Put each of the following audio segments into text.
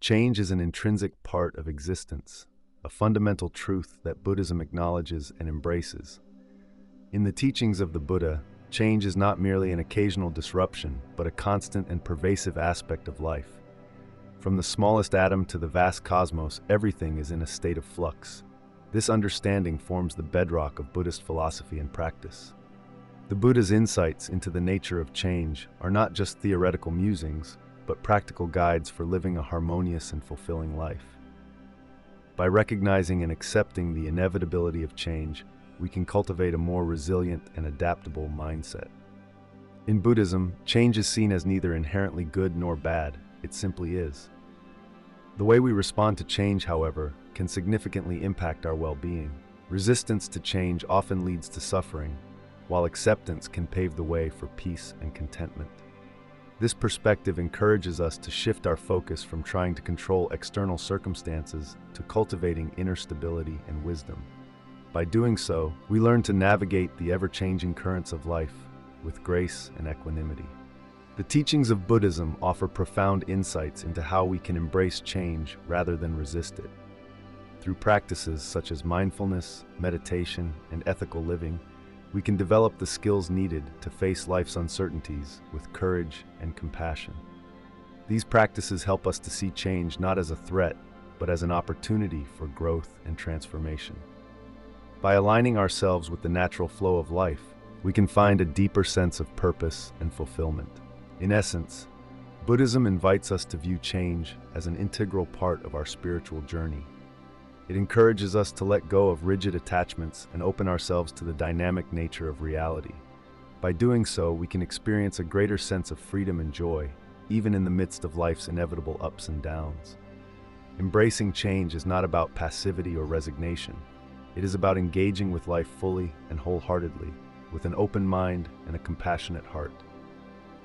Change is an intrinsic part of existence, a fundamental truth that Buddhism acknowledges and embraces. In the teachings of the Buddha, change is not merely an occasional disruption, but a constant and pervasive aspect of life. From the smallest atom to the vast cosmos, everything is in a state of flux. This understanding forms the bedrock of Buddhist philosophy and practice. The Buddha's insights into the nature of change are not just theoretical musings, but practical guides for living a harmonious and fulfilling life. By recognizing and accepting the inevitability of change, we can cultivate a more resilient and adaptable mindset. In Buddhism, change is seen as neither inherently good nor bad, it simply is. The way we respond to change, however, can significantly impact our well-being. Resistance to change often leads to suffering, while acceptance can pave the way for peace and contentment. This perspective encourages us to shift our focus from trying to control external circumstances to cultivating inner stability and wisdom. By doing so, we learn to navigate the ever-changing currents of life with grace and equanimity. The teachings of Buddhism offer profound insights into how we can embrace change rather than resist it. Through practices such as mindfulness, meditation, and ethical living, we can develop the skills needed to face life's uncertainties with courage and compassion. These practices help us to see change not as a threat, but as an opportunity for growth and transformation. By aligning ourselves with the natural flow of life, we can find a deeper sense of purpose and fulfillment. In essence, Buddhism invites us to view change as an integral part of our spiritual journey. It encourages us to let go of rigid attachments and open ourselves to the dynamic nature of reality. By doing so, we can experience a greater sense of freedom and joy, even in the midst of life's inevitable ups and downs. Embracing change is not about passivity or resignation. It is about engaging with life fully and wholeheartedly, with an open mind and a compassionate heart.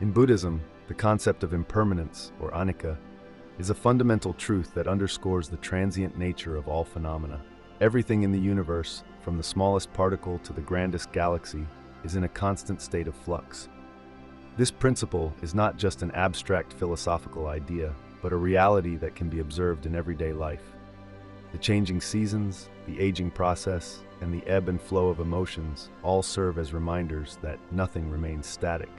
In Buddhism, the concept of impermanence, or anicca, is a fundamental truth that underscores the transient nature of all phenomena. Everything in the universe, from the smallest particle to the grandest galaxy, is in a constant state of flux. This principle is not just an abstract philosophical idea, but a reality that can be observed in everyday life. The changing seasons, the aging process, and the ebb and flow of emotions all serve as reminders that nothing remains static.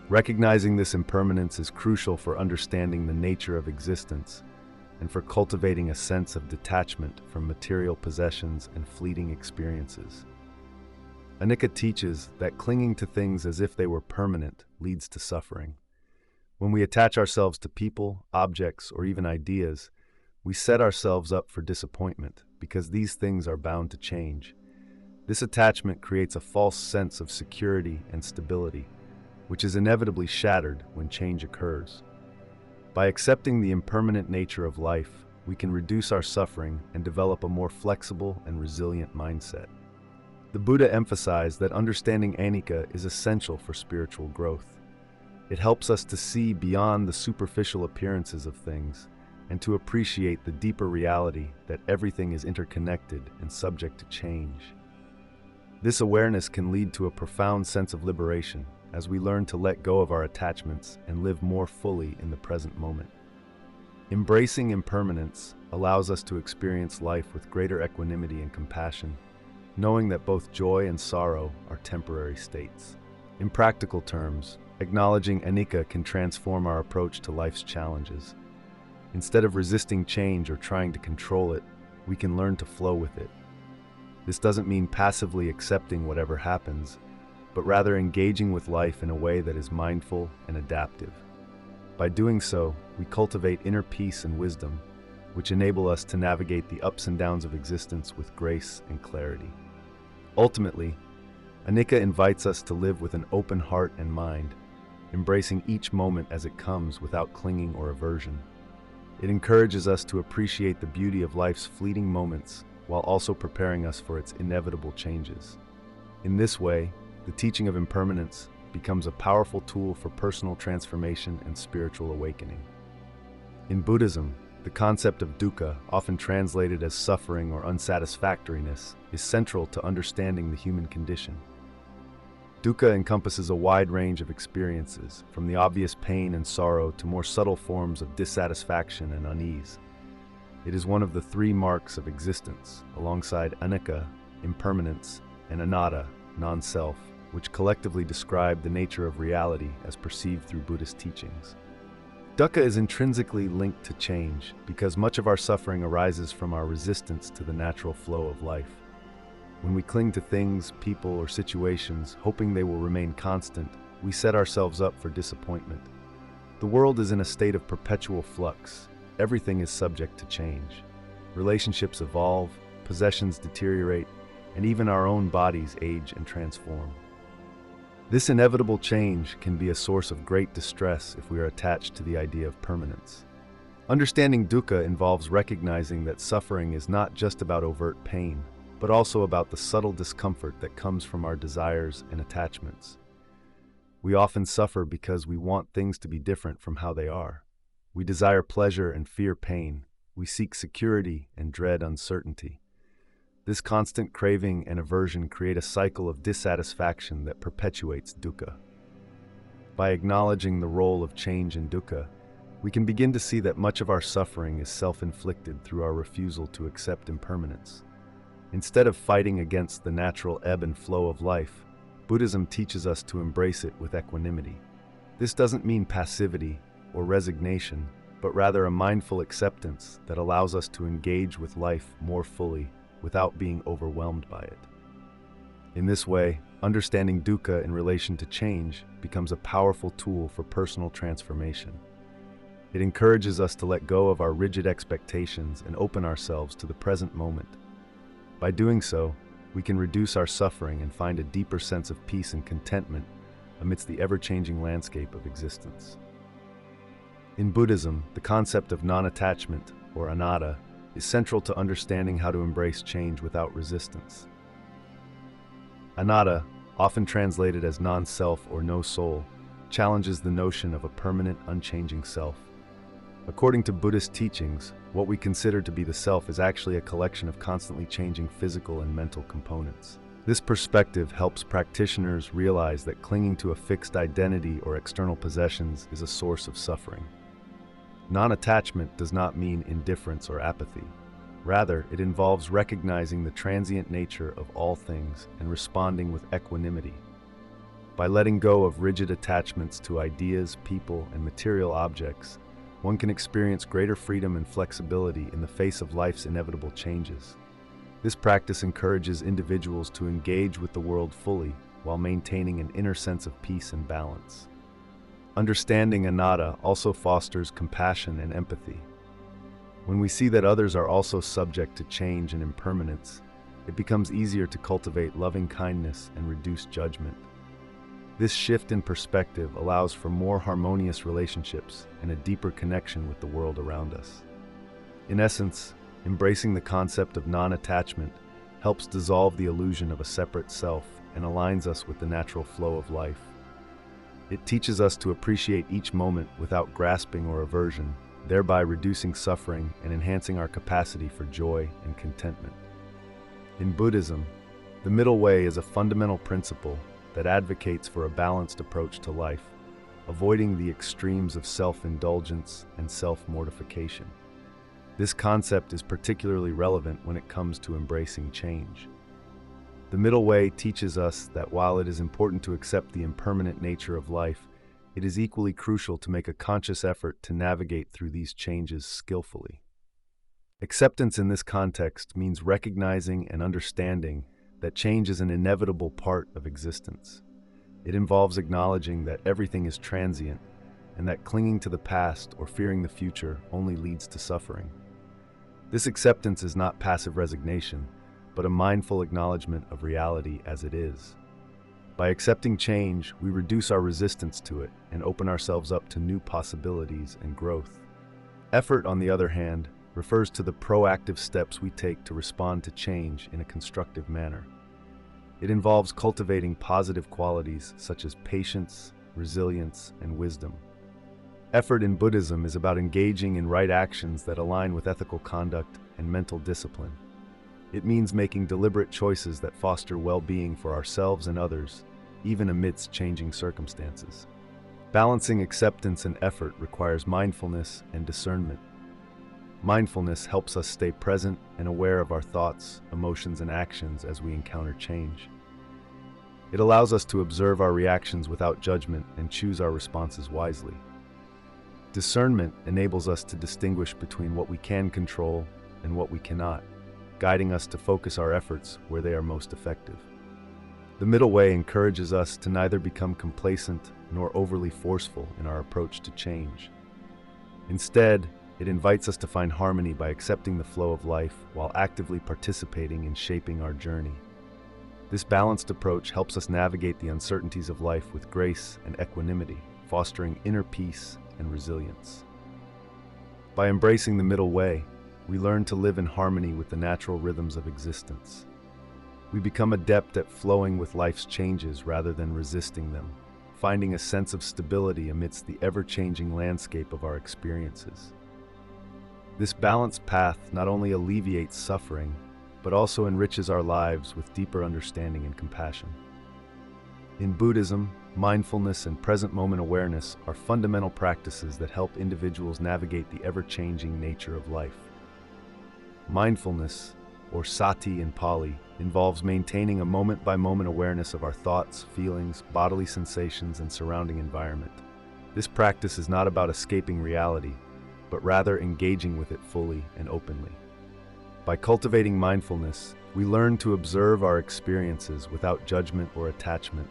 Recognizing this impermanence is crucial for understanding the nature of existence and for cultivating a sense of detachment from material possessions and fleeting experiences. Anicca teaches that clinging to things as if they were permanent leads to suffering. When we attach ourselves to people, objects, or even ideas, we set ourselves up for disappointment because these things are bound to change. This attachment creates a false sense of security and stability, which is inevitably shattered when change occurs. By accepting the impermanent nature of life, we can reduce our suffering and develop a more flexible and resilient mindset. The Buddha emphasized that understanding anicca is essential for spiritual growth. It helps us to see beyond the superficial appearances of things and to appreciate the deeper reality that everything is interconnected and subject to change. This awareness can lead to a profound sense of liberation as we learn to let go of our attachments and live more fully in the present moment. Embracing impermanence allows us to experience life with greater equanimity and compassion, knowing that both joy and sorrow are temporary states. In practical terms, acknowledging anicca can transform our approach to life's challenges. Instead of resisting change or trying to control it, we can learn to flow with it. This doesn't mean passively accepting whatever happens, but rather engaging with life in a way that is mindful and adaptive. By doing so, we cultivate inner peace and wisdom, which enable us to navigate the ups and downs of existence with grace and clarity. Ultimately, anicca invites us to live with an open heart and mind, embracing each moment as it comes without clinging or aversion. It encourages us to appreciate the beauty of life's fleeting moments while also preparing us for its inevitable changes. In this way, the teaching of impermanence becomes a powerful tool for personal transformation and spiritual awakening. In Buddhism, the concept of dukkha, often translated as suffering or unsatisfactoriness, is central to understanding the human condition. Dukkha encompasses a wide range of experiences, from the obvious pain and sorrow to more subtle forms of dissatisfaction and unease. It is one of the three marks of existence, alongside anicca, impermanence, and anatta, non-self, which collectively describe the nature of reality as perceived through Buddhist teachings. Dukkha is intrinsically linked to change because much of our suffering arises from our resistance to the natural flow of life. When we cling to things, people, or situations, hoping they will remain constant, we set ourselves up for disappointment. The world is in a state of perpetual flux. Everything is subject to change. Relationships evolve, possessions deteriorate, and even our own bodies age and transform. This inevitable change can be a source of great distress if we are attached to the idea of permanence. Understanding dukkha involves recognizing that suffering is not just about overt pain, but also about the subtle discomfort that comes from our desires and attachments. We often suffer because we want things to be different from how they are. We desire pleasure and fear pain. We seek security and dread uncertainty. This constant craving and aversion create a cycle of dissatisfaction that perpetuates dukkha. By acknowledging the role of change in dukkha, we can begin to see that much of our suffering is self-inflicted through our refusal to accept impermanence. Instead of fighting against the natural ebb and flow of life, Buddhism teaches us to embrace it with equanimity. This doesn't mean passivity or resignation, but rather a mindful acceptance that allows us to engage with life more fully without being overwhelmed by it. In this way, understanding dukkha in relation to change becomes a powerful tool for personal transformation. It encourages us to let go of our rigid expectations and open ourselves to the present moment. By doing so, we can reduce our suffering and find a deeper sense of peace and contentment amidst the ever-changing landscape of existence. In Buddhism, the concept of non-attachment, or anatta, is central to understanding how to embrace change without resistance. Anatta, often translated as non-self or no soul, challenges the notion of a permanent, unchanging self. According to Buddhist teachings, what we consider to be the self is actually a collection of constantly changing physical and mental components. This perspective helps practitioners realize that clinging to a fixed identity or external possessions is a source of suffering. Non-attachment does not mean indifference or apathy. Rather, it involves recognizing the transient nature of all things and responding with equanimity. By letting go of rigid attachments to ideas, people, and material objects, one can experience greater freedom and flexibility in the face of life's inevitable changes. This practice encourages individuals to engage with the world fully while maintaining an inner sense of peace and balance. Understanding anatta also fosters compassion and empathy. When we see that others are also subject to change and impermanence, it becomes easier to cultivate loving kindness and reduce judgment. This shift in perspective allows for more harmonious relationships and a deeper connection with the world around us. In essence, embracing the concept of non-attachment helps dissolve the illusion of a separate self and aligns us with the natural flow of life. It teaches us to appreciate each moment without grasping or aversion, thereby reducing suffering and enhancing our capacity for joy and contentment. In Buddhism, the middle way is a fundamental principle that advocates for a balanced approach to life, avoiding the extremes of self-indulgence and self-mortification. This concept is particularly relevant when it comes to embracing change. The middle way teaches us that while it is important to accept the impermanent nature of life, it is equally crucial to make a conscious effort to navigate through these changes skillfully. Acceptance in this context means recognizing and understanding that change is an inevitable part of existence. It involves acknowledging that everything is transient and that clinging to the past or fearing the future only leads to suffering. This acceptance is not passive resignation, but a mindful acknowledgement of reality as it is. By accepting change, we reduce our resistance to it and open ourselves up to new possibilities and growth. Effort, on the other hand, refers to the proactive steps we take to respond to change in a constructive manner. It involves cultivating positive qualities such as patience, resilience, and wisdom. Effort in Buddhism is about engaging in right actions that align with ethical conduct and mental discipline. It means making deliberate choices that foster well-being for ourselves and others, even amidst changing circumstances. Balancing acceptance and effort requires mindfulness and discernment. Mindfulness helps us stay present and aware of our thoughts, emotions, and actions as we encounter change. It allows us to observe our reactions without judgment and choose our responses wisely. Discernment enables us to distinguish between what we can control and what we cannot, guiding us to focus our efforts where they are most effective. The middle way encourages us to neither become complacent nor overly forceful in our approach to change. Instead, it invites us to find harmony by accepting the flow of life while actively participating in shaping our journey. This balanced approach helps us navigate the uncertainties of life with grace and equanimity, fostering inner peace and resilience. By embracing the middle way, we learn to live in harmony with the natural rhythms of existence. We become adept at flowing with life's changes rather than resisting them, finding a sense of stability amidst the ever-changing landscape of our experiences. This balanced path not only alleviates suffering, but also enriches our lives with deeper understanding and compassion. In Buddhism, mindfulness and present moment awareness are fundamental practices that help individuals navigate the ever-changing nature of life. Mindfulness, or sati in Pali, involves maintaining a moment-by-moment awareness of our thoughts, feelings, bodily sensations, and surrounding environment. This practice is not about escaping reality, but rather engaging with it fully and openly. By cultivating mindfulness, we learn to observe our experiences without judgment or attachment,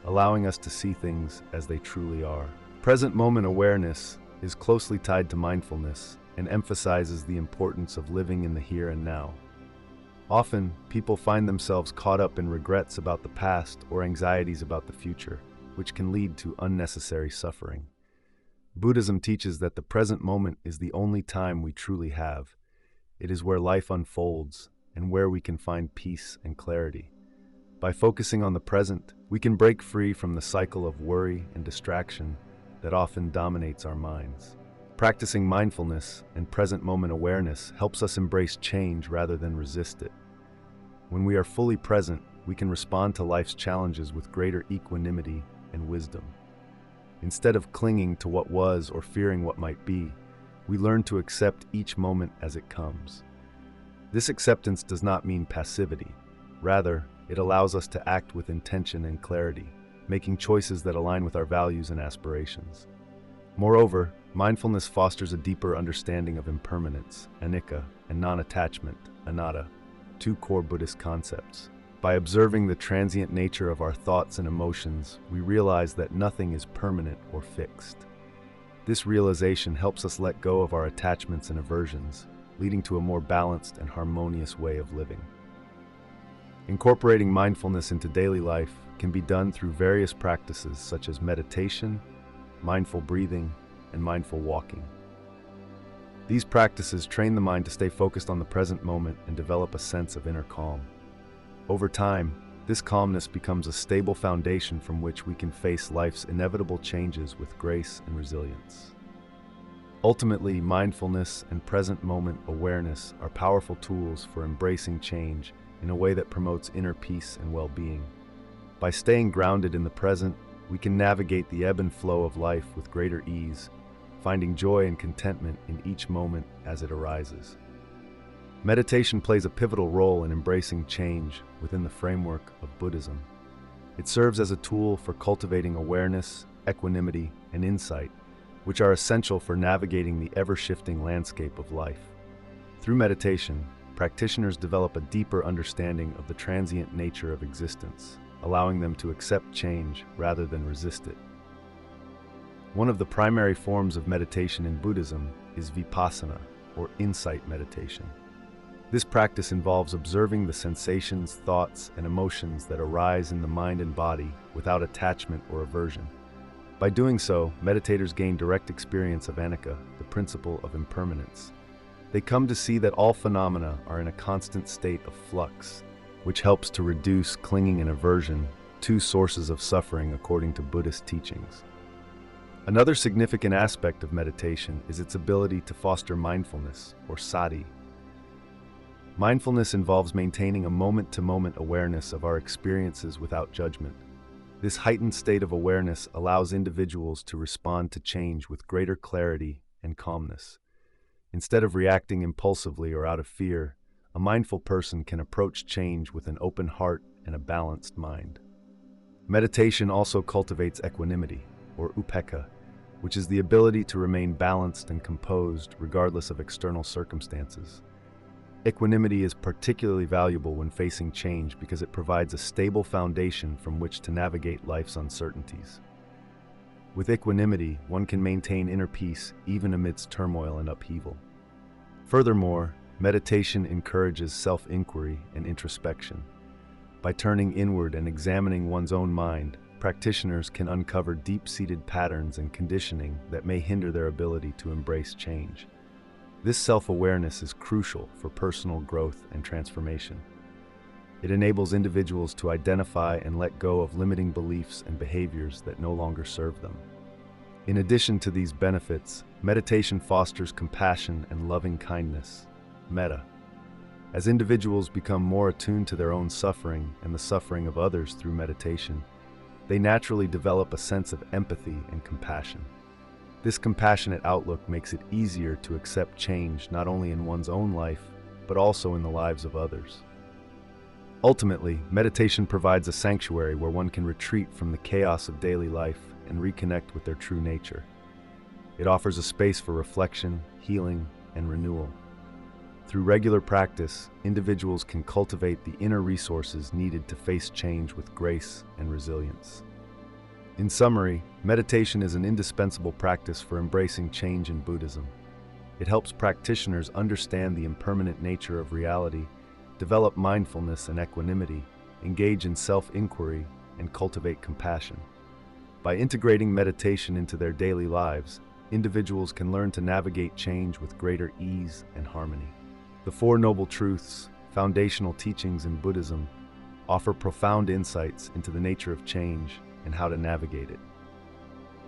allowing us to see things as they truly are. Present moment awareness is closely tied to mindfulness and emphasizes the importance of living in the here and now. Often, people find themselves caught up in regrets about the past or anxieties about the future, which can lead to unnecessary suffering. Buddhism teaches that the present moment is the only time we truly have. It is where life unfolds and where we can find peace and clarity. By focusing on the present, we can break free from the cycle of worry and distraction that often dominates our minds. Practicing mindfulness and present moment awareness helps us embrace change rather than resist it. When we are fully present, we can respond to life's challenges with greater equanimity and wisdom. Instead of clinging to what was or fearing what might be, we learn to accept each moment as it comes. This acceptance does not mean passivity. Rather, it allows us to act with intention and clarity, making choices that align with our values and aspirations. Moreover, mindfulness fosters a deeper understanding of impermanence, anicca, and non-attachment, anatta, two core Buddhist concepts. By observing the transient nature of our thoughts and emotions, we realize that nothing is permanent or fixed. This realization helps us let go of our attachments and aversions, leading to a more balanced and harmonious way of living. Incorporating mindfulness into daily life can be done through various practices such as meditation, mindful breathing, and mindful walking. These practices train the mind to stay focused on the present moment and develop a sense of inner calm. Over time, this calmness becomes a stable foundation from which we can face life's inevitable changes with grace and resilience. Ultimately, mindfulness and present moment awareness are powerful tools for embracing change in a way that promotes inner peace and well-being. By staying grounded in the present, we can navigate the ebb and flow of life with greater ease, finding joy and contentment in each moment as it arises. Meditation plays a pivotal role in embracing change within the framework of Buddhism. It serves as a tool for cultivating awareness, equanimity, and insight, which are essential for navigating the ever-shifting landscape of life. Through meditation, practitioners develop a deeper understanding of the transient nature of existence, allowing them to accept change rather than resist it. One of the primary forms of meditation in Buddhism is vipassana, or insight meditation. This practice involves observing the sensations, thoughts, and emotions that arise in the mind and body without attachment or aversion. By doing so, meditators gain direct experience of anicca, the principle of impermanence. They come to see that all phenomena are in a constant state of flux, which helps to reduce clinging and aversion, two sources of suffering according to Buddhist teachings. Another significant aspect of meditation is its ability to foster mindfulness, or sati. Mindfulness involves maintaining a moment-to-moment awareness of our experiences without judgment. This heightened state of awareness allows individuals to respond to change with greater clarity and calmness. Instead of reacting impulsively or out of fear, a mindful person can approach change with an open heart and a balanced mind. Meditation also cultivates equanimity, or upekkha, which is the ability to remain balanced and composed regardless of external circumstances. Equanimity is particularly valuable when facing change because it provides a stable foundation from which to navigate life's uncertainties. With equanimity, one can maintain inner peace even amidst turmoil and upheaval. Furthermore, meditation encourages self-inquiry and introspection. By turning inward and examining one's own mind, practitioners can uncover deep-seated patterns and conditioning that may hinder their ability to embrace change. This self-awareness is crucial for personal growth and transformation. It enables individuals to identify and let go of limiting beliefs and behaviors that no longer serve them. In addition to these benefits, meditation fosters compassion and loving kindness, metta. As individuals become more attuned to their own suffering and the suffering of others through meditation, they naturally develop a sense of empathy and compassion. This compassionate outlook makes it easier to accept change not only in one's own life, but also in the lives of others. Ultimately, meditation provides a sanctuary where one can retreat from the chaos of daily life and reconnect with their true nature. It offers a space for reflection, healing, and renewal. Through regular practice, individuals can cultivate the inner resources needed to face change with grace and resilience. In summary, meditation is an indispensable practice for embracing change in Buddhism. It helps practitioners understand the impermanent nature of reality, develop mindfulness and equanimity, engage in self-inquiry, and cultivate compassion. By integrating meditation into their daily lives, individuals can learn to navigate change with greater ease and harmony. The Four Noble Truths, foundational teachings in Buddhism, offer profound insights into the nature of change and how to navigate it.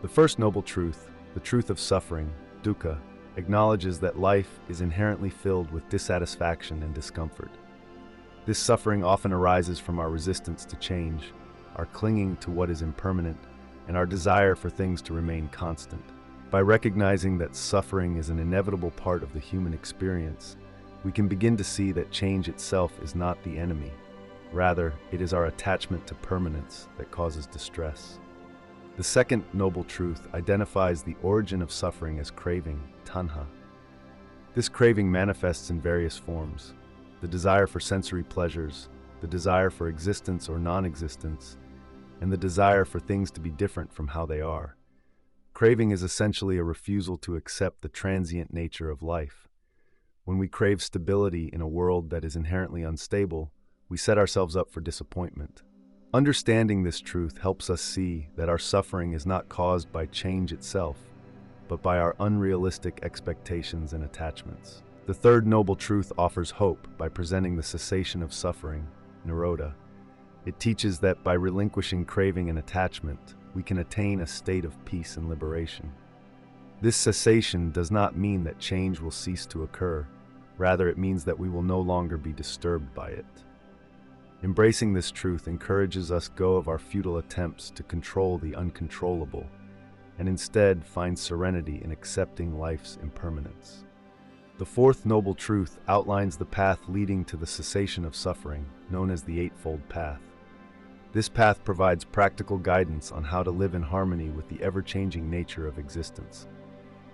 The first noble truth, the truth of suffering, dukkha, acknowledges that life is inherently filled with dissatisfaction and discomfort. This suffering often arises from our resistance to change, our clinging to what is impermanent, and our desire for things to remain constant. By recognizing that suffering is an inevitable part of the human experience, we can begin to see that change itself is not the enemy. Rather, it is our attachment to permanence that causes distress. The second noble truth identifies the origin of suffering as craving, tanha. This craving manifests in various forms: the desire for sensory pleasures, the desire for existence or non-existence, and the desire for things to be different from how they are. Craving is essentially a refusal to accept the transient nature of life. When we crave stability in a world that is inherently unstable, we set ourselves up for disappointment. Understanding this truth helps us see that our suffering is not caused by change itself, but by our unrealistic expectations and attachments. The third noble truth offers hope by presenting the cessation of suffering, nirodha. It teaches that by relinquishing craving and attachment, we can attain a state of peace and liberation. This cessation does not mean that change will cease to occur. Rather, it means that we will no longer be disturbed by it. Embracing this truth encourages us to go of our futile attempts to control the uncontrollable, and instead find serenity in accepting life's impermanence. The fourth noble truth outlines the path leading to the cessation of suffering, known as the Eightfold Path. This path provides practical guidance on how to live in harmony with the ever-changing nature of existence.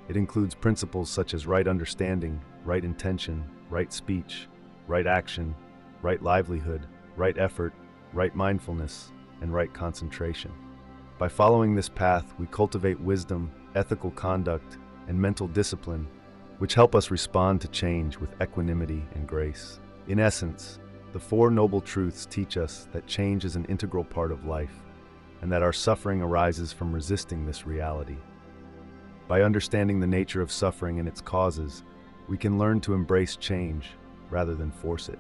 It includes principles such as right understanding, right intention, right speech, right action, right livelihood, right effort, right mindfulness, and right concentration. By following this path, we cultivate wisdom, ethical conduct, and mental discipline, which help us respond to change with equanimity and grace. In essence, the Four Noble Truths teach us that change is an integral part of life, and that our suffering arises from resisting this reality. By understanding the nature of suffering and its causes, we can learn to embrace change rather than force it.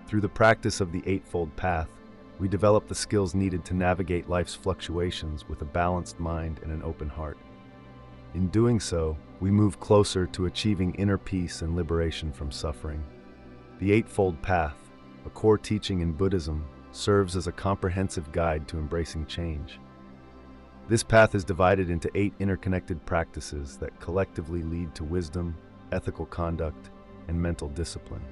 Through the practice of the Eightfold Path, we develop the skills needed to navigate life's fluctuations with a balanced mind and an open heart. In doing so, we move closer to achieving inner peace and liberation from suffering. The Eightfold Path, a core teaching in Buddhism, serves as a comprehensive guide to embracing change. This path is divided into 8 interconnected practices that collectively lead to wisdom, ethical conduct, and mental discipline.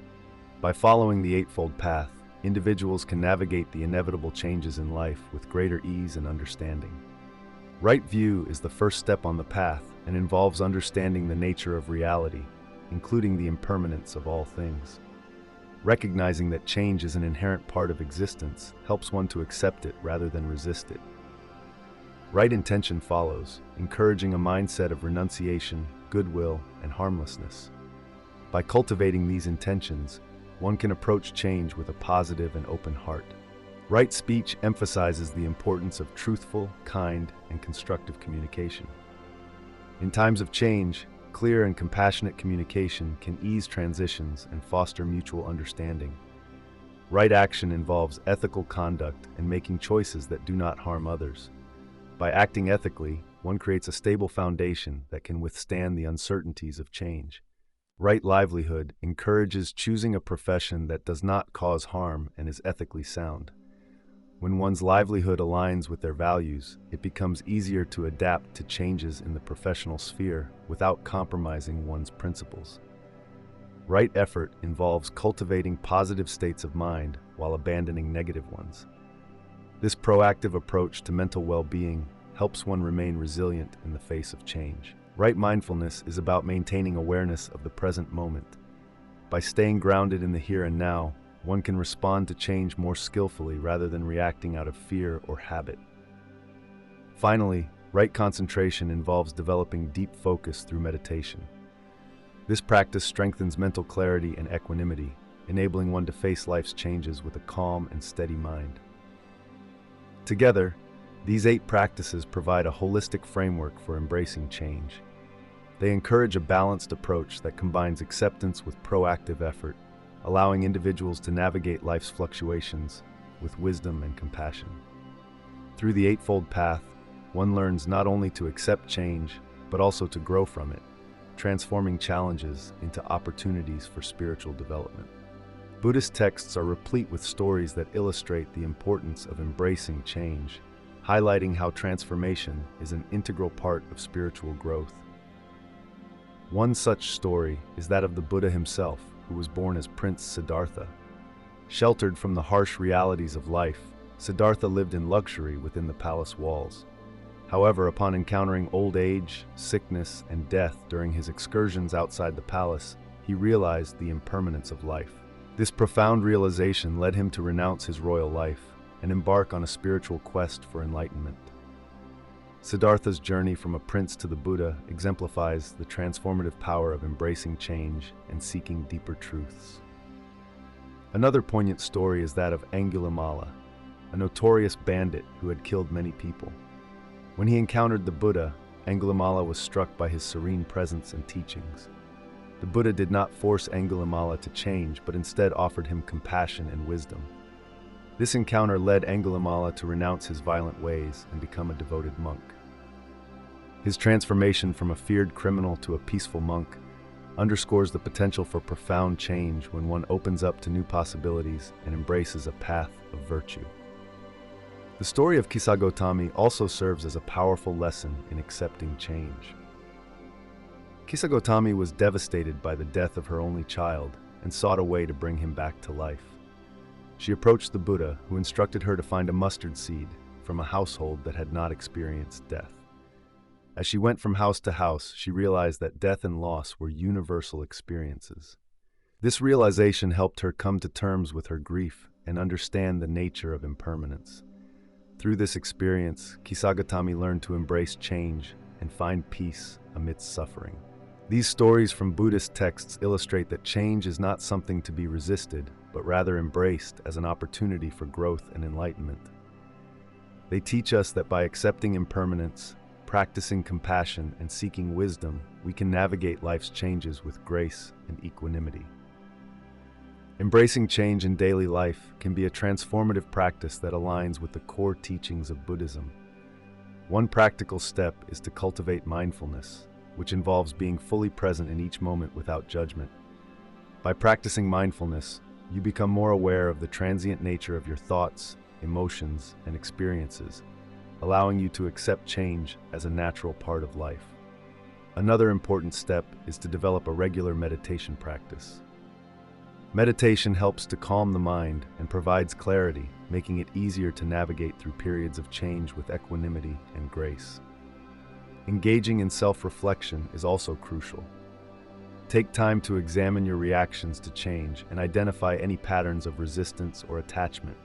By following the Eightfold Path, individuals can navigate the inevitable changes in life with greater ease and understanding. Right view is the first step on the path and involves understanding the nature of reality, including the impermanence of all things. Recognizing that change is an inherent part of existence helps one to accept it rather than resist it. Right intention follows, encouraging a mindset of renunciation, goodwill, and harmlessness. By cultivating these intentions, one can approach change with a positive and open heart. Right speech emphasizes the importance of truthful, kind, and constructive communication. In times of change, clear and compassionate communication can ease transitions and foster mutual understanding. Right action involves ethical conduct and making choices that do not harm others. By acting ethically, one creates a stable foundation that can withstand the uncertainties of change. Right livelihood encourages choosing a profession that does not cause harm and is ethically sound. When one's livelihood aligns with their values, it becomes easier to adapt to changes in the professional sphere without compromising one's principles. Right effort involves cultivating positive states of mind while abandoning negative ones. This proactive approach to mental well-being helps one remain resilient in the face of change. Right mindfulness is about maintaining awareness of the present moment. By staying grounded in the here and now, one can respond to change more skillfully rather than reacting out of fear or habit. Finally, right concentration involves developing deep focus through meditation. This practice strengthens mental clarity and equanimity, enabling one to face life's changes with a calm and steady mind. Together, these 8 practices provide a holistic framework for embracing change. They encourage a balanced approach that combines acceptance with proactive effort, allowing individuals to navigate life's fluctuations with wisdom and compassion. Through the Eightfold Path, one learns not only to accept change, but also to grow from it, transforming challenges into opportunities for spiritual development. Buddhist texts are replete with stories that illustrate the importance of embracing change, highlighting how transformation is an integral part of spiritual growth. One such story is that of the Buddha himself, who was born as Prince Siddhartha. Sheltered from the harsh realities of life, Siddhartha lived in luxury within the palace walls. However, upon encountering old age, sickness, and death during his excursions outside the palace, he realized the impermanence of life. This profound realization led him to renounce his royal life and embark on a spiritual quest for enlightenment. Siddhartha's journey from a prince to the Buddha exemplifies the transformative power of embracing change and seeking deeper truths. Another poignant story is that of Angulimala, a notorious bandit who had killed many people. When he encountered the Buddha, Angulimala was struck by his serene presence and teachings. The Buddha did not force Angulimala to change, but instead offered him compassion and wisdom. This encounter led Angulimala to renounce his violent ways and become a devoted monk. His transformation from a feared criminal to a peaceful monk underscores the potential for profound change when one opens up to new possibilities and embraces a path of virtue. The story of Kisagotami also serves as a powerful lesson in accepting change. Kisagotami was devastated by the death of her only child and sought a way to bring him back to life. She approached the Buddha, who instructed her to find a mustard seed from a household that had not experienced death. As she went from house to house, she realized that death and loss were universal experiences. This realization helped her come to terms with her grief and understand the nature of impermanence. Through this experience, Kisagotami learned to embrace change and find peace amidst suffering. These stories from Buddhist texts illustrate that change is not something to be resisted, but rather embraced as an opportunity for growth and enlightenment. They teach us that by accepting impermanence, practicing compassion, and seeking wisdom, we can navigate life's changes with grace and equanimity. Embracing change in daily life can be a transformative practice that aligns with the core teachings of Buddhism. One practical step is to cultivate mindfulness, which involves being fully present in each moment without judgment. By practicing mindfulness, you become more aware of the transient nature of your thoughts, emotions, and experiences, allowing you to accept change as a natural part of life. Another important step is to develop a regular meditation practice. Meditation helps to calm the mind and provides clarity, making it easier to navigate through periods of change with equanimity and grace. Engaging in self-reflection is also crucial. Take time to examine your reactions to change and identify any patterns of resistance or attachment.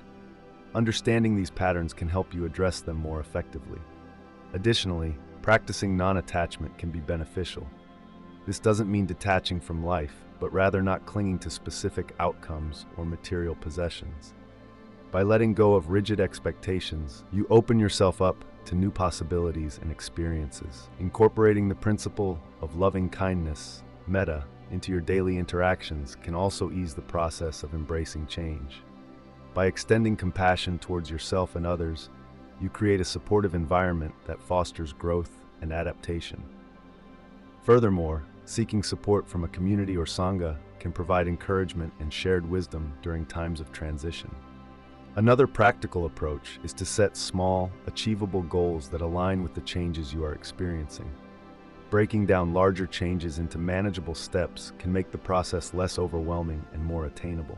Understanding these patterns can help you address them more effectively. Additionally, practicing non-attachment can be beneficial. This doesn't mean detaching from life, but rather not clinging to specific outcomes or material possessions. By letting go of rigid expectations, you open yourself up to new possibilities and experiences. Incorporating the principle of loving kindness, metta, into your daily interactions can also ease the process of embracing change. By extending compassion towards yourself and others, you create a supportive environment that fosters growth and adaptation. Furthermore, seeking support from a community or sangha can provide encouragement and shared wisdom during times of transition. Another practical approach is to set small, achievable goals that align with the changes you are experiencing. Breaking down larger changes into manageable steps can make the process less overwhelming and more attainable.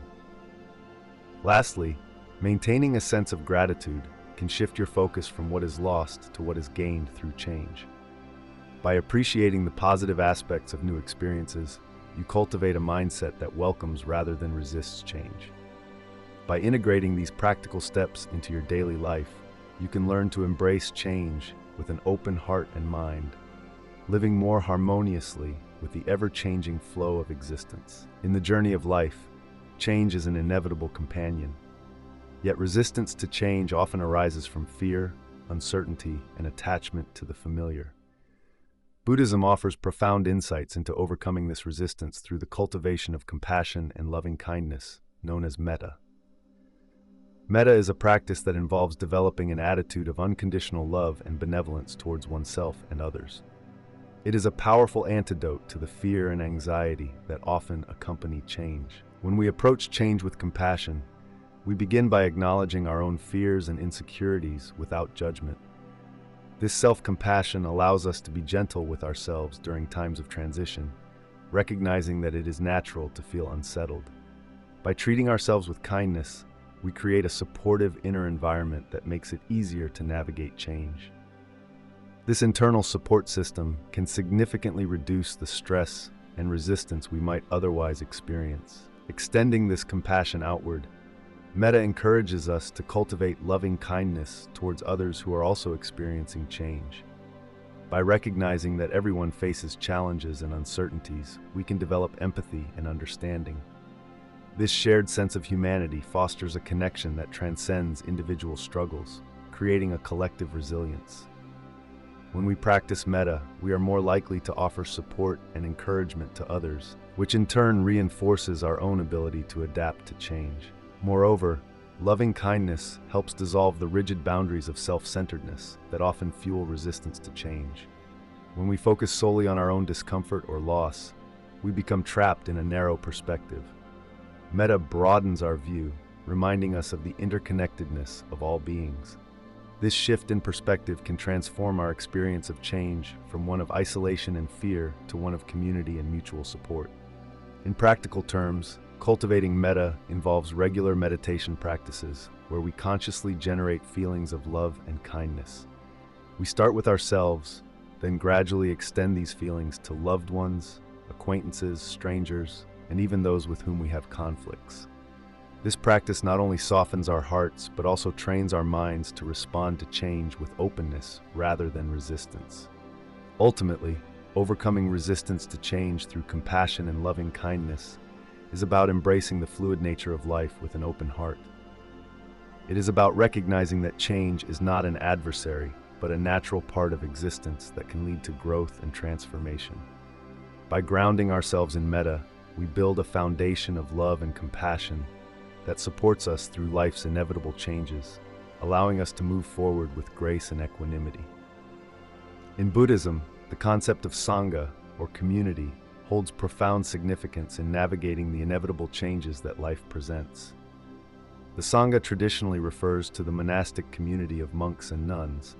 Lastly, maintaining a sense of gratitude can shift your focus from what is lost to what is gained through change. By appreciating the positive aspects of new experiences, you cultivate a mindset that welcomes rather than resists change. By integrating these practical steps into your daily life, you can learn to embrace change with an open heart and mind, living more harmoniously with the ever-changing flow of existence. In the journey of life, change is an inevitable companion. Yet resistance to change often arises from fear, uncertainty, and attachment to the familiar. Buddhism offers profound insights into overcoming this resistance through the cultivation of compassion and loving kindness, known as metta. Metta is a practice that involves developing an attitude of unconditional love and benevolence towards oneself and others. It is a powerful antidote to the fear and anxiety that often accompany change. When we approach change with compassion, we begin by acknowledging our own fears and insecurities without judgment. This self-compassion allows us to be gentle with ourselves during times of transition, recognizing that it is natural to feel unsettled. By treating ourselves with kindness, we create a supportive inner environment that makes it easier to navigate change. This internal support system can significantly reduce the stress and resistance we might otherwise experience. Extending this compassion outward, metta encourages us to cultivate loving kindness towards others who are also experiencing change. By recognizing that everyone faces challenges and uncertainties, we can develop empathy and understanding. This shared sense of humanity fosters a connection that transcends individual struggles, creating a collective resilience. When we practice metta, we are more likely to offer support and encouragement to others, which in turn reinforces our own ability to adapt to change. Moreover, loving kindness helps dissolve the rigid boundaries of self-centeredness that often fuel resistance to change. When we focus solely on our own discomfort or loss, we become trapped in a narrow perspective. Metta broadens our view, reminding us of the interconnectedness of all beings. This shift in perspective can transform our experience of change from one of isolation and fear to one of community and mutual support. In practical terms, cultivating metta involves regular meditation practices where we consciously generate feelings of love and kindness. We start with ourselves, then gradually extend these feelings to loved ones, acquaintances, strangers, and even those with whom we have conflicts. This practice not only softens our hearts, but also trains our minds to respond to change with openness rather than resistance. Ultimately, overcoming resistance to change through compassion and loving kindness is about embracing the fluid nature of life with an open heart. It is about recognizing that change is not an adversary, but a natural part of existence that can lead to growth and transformation. By grounding ourselves in metta, we build a foundation of love and compassion that supports us through life's inevitable changes, allowing us to move forward with grace and equanimity. In Buddhism, the concept of sangha, or community, holds profound significance in navigating the inevitable changes that life presents. The Sangha traditionally refers to the monastic community of monks and nuns,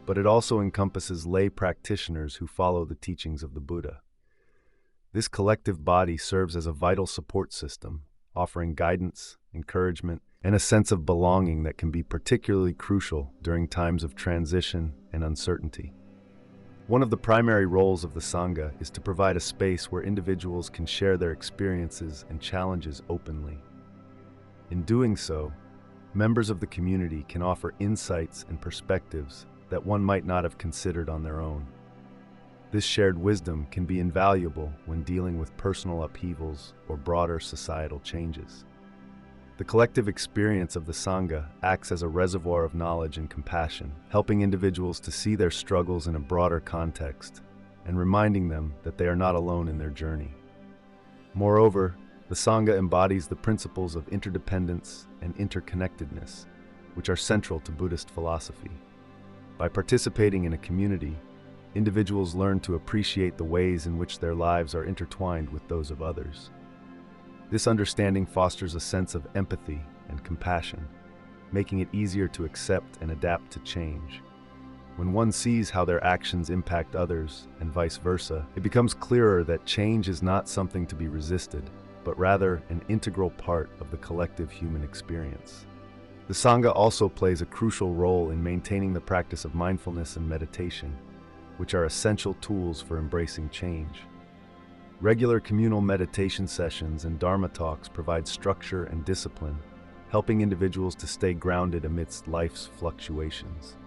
but it also encompasses lay practitioners who follow the teachings of the Buddha. This collective body serves as a vital support system, offering guidance, encouragement, and a sense of belonging that can be particularly crucial during times of transition and uncertainty. One of the primary roles of the Sangha is to provide a space where individuals can share their experiences and challenges openly. In doing so, members of the community can offer insights and perspectives that one might not have considered on their own. This shared wisdom can be invaluable when dealing with personal upheavals or broader societal changes. The collective experience of the Sangha acts as a reservoir of knowledge and compassion, helping individuals to see their struggles in a broader context and reminding them that they are not alone in their journey. Moreover, the Sangha embodies the principles of interdependence and interconnectedness, which are central to Buddhist philosophy. By participating in a community, individuals learn to appreciate the ways in which their lives are intertwined with those of others. This understanding fosters a sense of empathy and compassion, making it easier to accept and adapt to change. When one sees how their actions impact others and vice versa, it becomes clearer that change is not something to be resisted, but rather an integral part of the collective human experience. The Sangha also plays a crucial role in maintaining the practice of mindfulness and meditation, which are essential tools for embracing change. Regular communal meditation sessions and Dharma talks provide structure and discipline, helping individuals to stay grounded amidst life's fluctuations.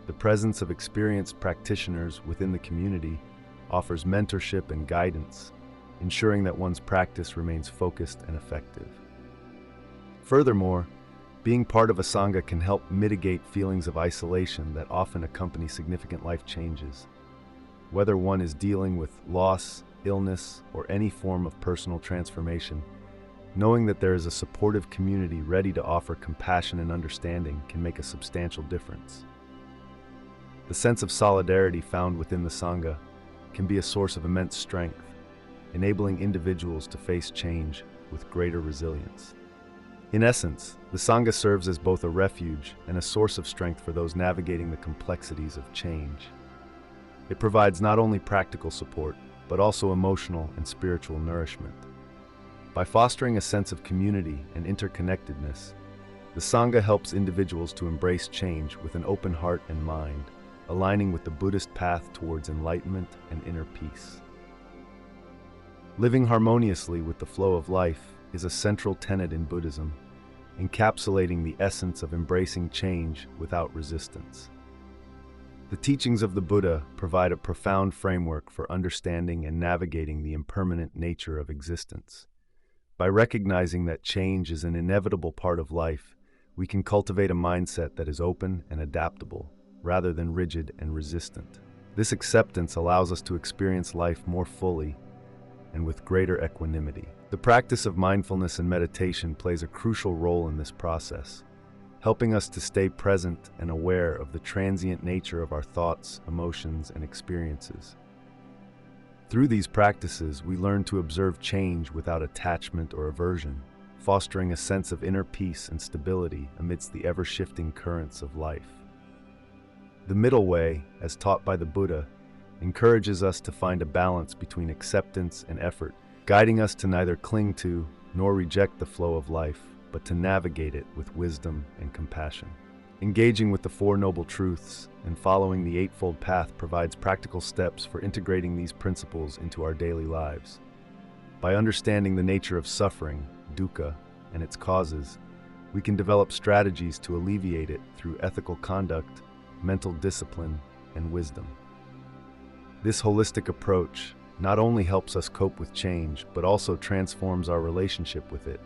The presence of experienced practitioners within the community offers mentorship and guidance, ensuring that one's practice remains focused and effective. Furthermore, being part of a Sangha can help mitigate feelings of isolation that often accompany significant life changes. Whether one is dealing with loss, illness, or any form of personal transformation, knowing that there is a supportive community ready to offer compassion and understanding can make a substantial difference. The sense of solidarity found within the Sangha can be a source of immense strength, enabling individuals to face change with greater resilience. In essence, the Sangha serves as both a refuge and a source of strength for those navigating the complexities of change. It provides not only practical support, but also emotional and spiritual nourishment. By fostering a sense of community and interconnectedness, the Sangha helps individuals to embrace change with an open heart and mind, aligning with the Buddhist path towards enlightenment and inner peace. Living harmoniously with the flow of life is a central tenet in Buddhism, encapsulating the essence of embracing change without resistance. The teachings of the Buddha provide a profound framework for understanding and navigating the impermanent nature of existence. By recognizing that change is an inevitable part of life, we can cultivate a mindset that is open and adaptable, rather than rigid and resistant. This acceptance allows us to experience life more fully and with greater equanimity. The practice of mindfulness and meditation plays a crucial role in this process, helping us to stay present and aware of the transient nature of our thoughts, emotions, and experiences. Through these practices, we learn to observe change without attachment or aversion, fostering a sense of inner peace and stability amidst the ever-shifting currents of life. The middle way, as taught by the Buddha, encourages us to find a balance between acceptance and effort, guiding us to neither cling to nor reject the flow of life, but to navigate it with wisdom and compassion. Engaging with the Four Noble Truths and following the Eightfold Path provides practical steps for integrating these principles into our daily lives. By understanding the nature of suffering, dukkha, and its causes, we can develop strategies to alleviate it through ethical conduct, mental discipline, and wisdom. This holistic approach not only helps us cope with change, but also transforms our relationship with it,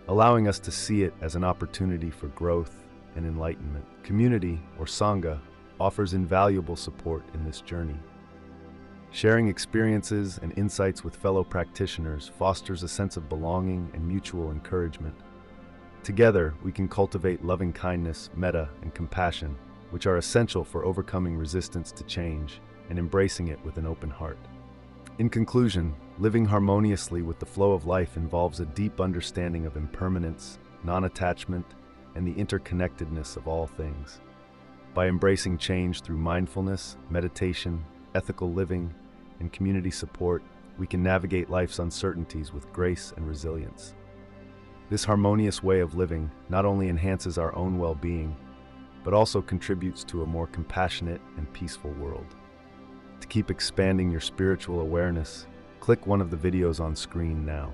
allowing us to see it as an opportunity for growth and enlightenment. Community, or Sangha, offers invaluable support in this journey. Sharing experiences and insights with fellow practitioners fosters a sense of belonging and mutual encouragement. Together, we can cultivate loving kindness, metta, and compassion, which are essential for overcoming resistance to change and embracing it with an open heart. In conclusion, living harmoniously with the flow of life involves a deep understanding of impermanence, non-attachment, and the interconnectedness of all things. By embracing change through mindfulness, meditation, ethical living, and community support, we can navigate life's uncertainties with grace and resilience. This harmonious way of living not only enhances our own well-being, but also contributes to a more compassionate and peaceful world. To keep expanding your spiritual awareness, click one of the videos on screen now.